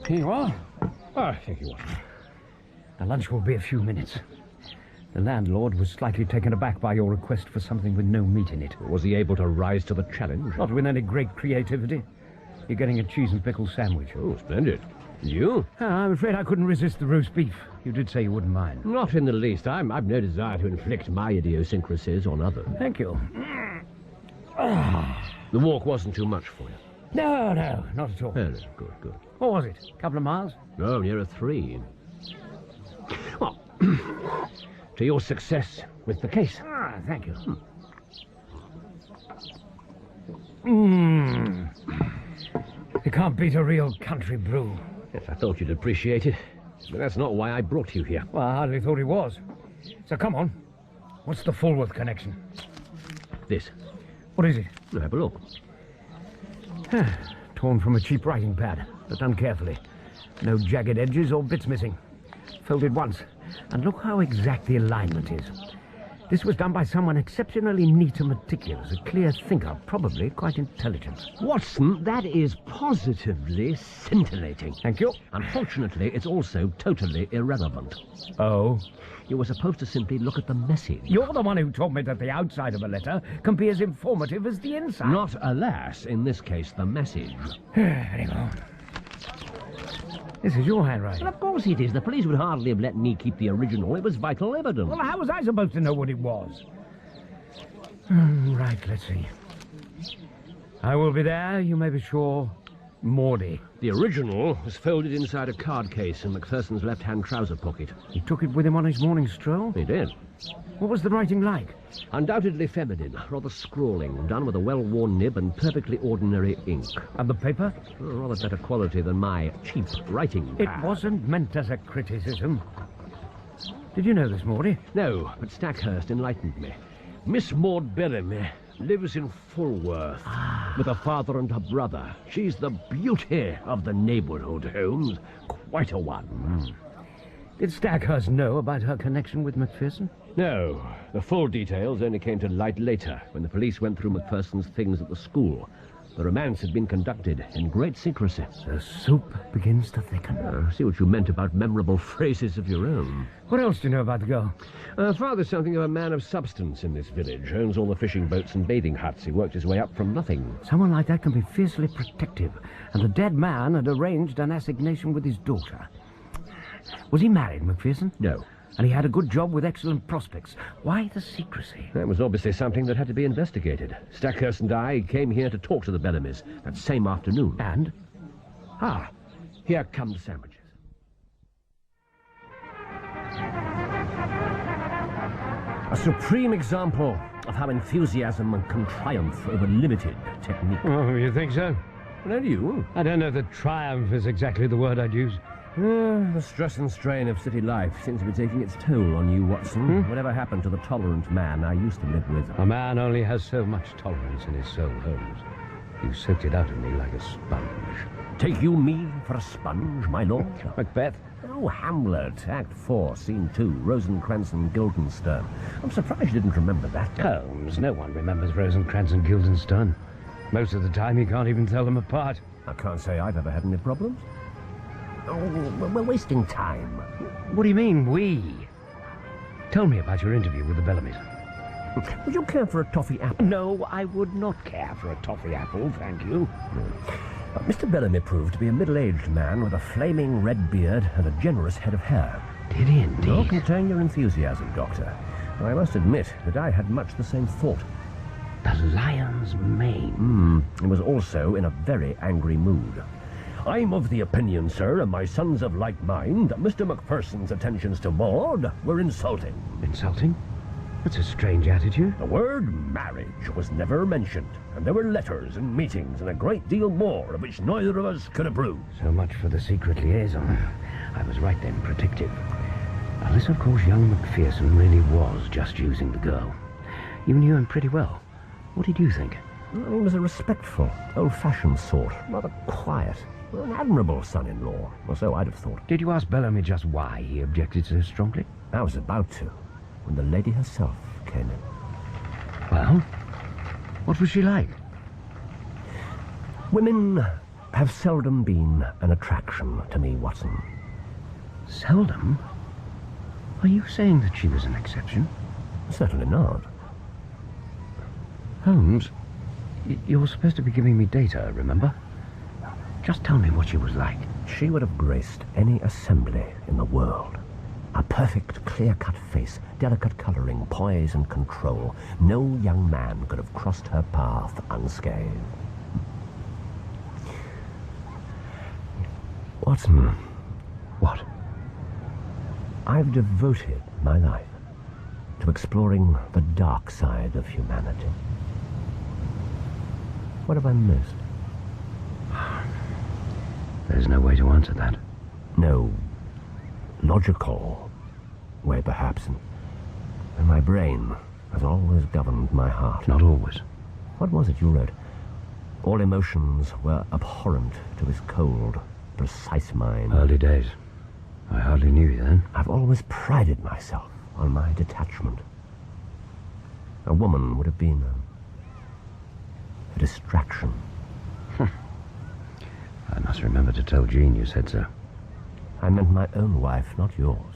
Here you are. Oh, thank you. The lunch will be a few minutes. The landlord was slightly taken aback by your request for something with no meat in it. Was he able to rise to the challenge? Not with any great creativity. You're getting a cheese and pickle sandwich. Oh, splendid. You? I'm afraid I couldn't resist the roast beef. You did say you wouldn't mind. Not in the least. I've no desire to inflict my idiosyncrasies on others. Thank you. The walk wasn't too much for you? No, not at all. Oh, good. What was it? A couple of miles? No, nearer 3. Well, to your success with the case. Thank you. You can't beat a real country brew. Yes, I thought you'd appreciate it. But that's not why I brought you here. Well, I hardly thought he was. So come on. What's the Fulworth connection? This. What is it? Have a look. Torn from a cheap writing pad, but done carefully. No jagged edges or bits missing. Folded once. And look how exact the alignment is. This was done by someone exceptionally neat and meticulous, a clear thinker, probably quite intelligent. Watson, that is positively scintillating. Thank you. Unfortunately, it's also totally irrelevant. Oh? You were supposed to simply look at the message. You're the one who told me that the outside of a letter can be as informative as the inside. Not, alas, in this case, the message. Very well. This is your handwriting. Well, of course it is. The police would hardly have let me keep the original. It was vital evidence. Well, how was I supposed to know what it was? Right, let's see. I will be there, you may be sure. Maudie. The original was folded inside a card case in McPherson's left-hand trouser pocket. He took it with him on his morning stroll? He did. What was the writing like? Undoubtedly feminine, rather scrawling, done with a well-worn nib and perfectly ordinary ink. And the paper? Rather better quality than my cheap writing pad. It wasn't meant as a criticism. Did you know this, Maudie? No, but Stackhurst enlightened me. Miss Maud Bellamy lives in Fulworth with a father and a brother. She's the beauty of the neighborhood, Holmes. Quite a one. Did Stackhurst know about her connection with McPherson? No. The full details only came to light later, when the police went through McPherson's things at the school. The romance had been conducted in great secrecy. The soup begins to thicken. I see what you meant about memorable phrases of your own. What else do you know about the girl? Father's something of a man of substance in this village. Owns all the fishing boats and bathing huts. He worked his way up from nothing. Someone like that can be fiercely protective. And the dead man had arranged an assignation with his daughter. Was he married, McPherson? No. And he had a good job with excellent prospects. Why the secrecy? That was obviously something that had to be investigated. Stackhurst and I came here to talk to the Bellamys that same afternoon. And? Here come the sandwiches. A supreme example of how enthusiasm can triumph over limited technique. Oh, you think so? Well, and you? I don't know that triumph is exactly the word I'd use. The stress and strain of city life seems to be taking its toll on you, Watson. Whatever happened to the tolerant man I used to live with? A man only has so much tolerance in his soul, Holmes. You soaked it out of me like a sponge. Take you me for a sponge, my lord? Macbeth? Oh, Hamlet, Act 4, Scene 2, Rosencrantz and Guildenstern. I'm surprised you didn't remember that. Holmes, no one remembers Rosencrantz and Guildenstern. Most of the time, you can't even tell them apart. I can't say I've ever had any problems. Oh, we're wasting time. What do you mean, we? Tell me about your interview with the Bellamys. Would you care for a toffee apple? No, I would not care for a toffee apple, thank you. Mr. Bellamy proved to be a middle-aged man with a flaming red beard and a generous head of hair. Did he indeed? Don't contain your enthusiasm, Doctor. I must admit that I had much the same thought. The lion's mane. He was also in a very angry mood. I'm of the opinion, sir, and my sons of like mind, that Mr. McPherson's attentions to Maud were insulting. Insulting? That's a strange attitude. The word marriage was never mentioned, and there were letters and meetings and a great deal more of which neither of us could approve. So much for the secret liaison. I was right then, protective. Unless, of course, young McPherson really was just using the girl. You knew him pretty well. What did you think? Well, he was a respectful, old-fashioned sort, rather quiet. An admirable son-in-law, or so I'd have thought. Did you ask Bellamy just why he objected so strongly? I was about to, when the lady herself came in. Well, what was she like? Women have seldom been an attraction to me, Watson. Seldom? Are you saying that she was an exception? Certainly not. Holmes, you're supposed to be giving me data, remember? Just tell me what she was like. She would have graced any assembly in the world. A perfect, clear-cut face, delicate colouring, poise and control. No young man could have crossed her path unscathed. Watson. What? I've devoted my life to exploring the dark side of humanity. What have I missed? There's no way to answer that. No logical way, perhaps, and my brain has always governed my heart. Not always. What was it you wrote? All emotions were abhorrent to his cold, precise mind. Early days. I hardly knew you then. I've always prided myself on my detachment. A woman would have been a distraction. I must remember to tell Jean you said so. I meant my own wife, not yours.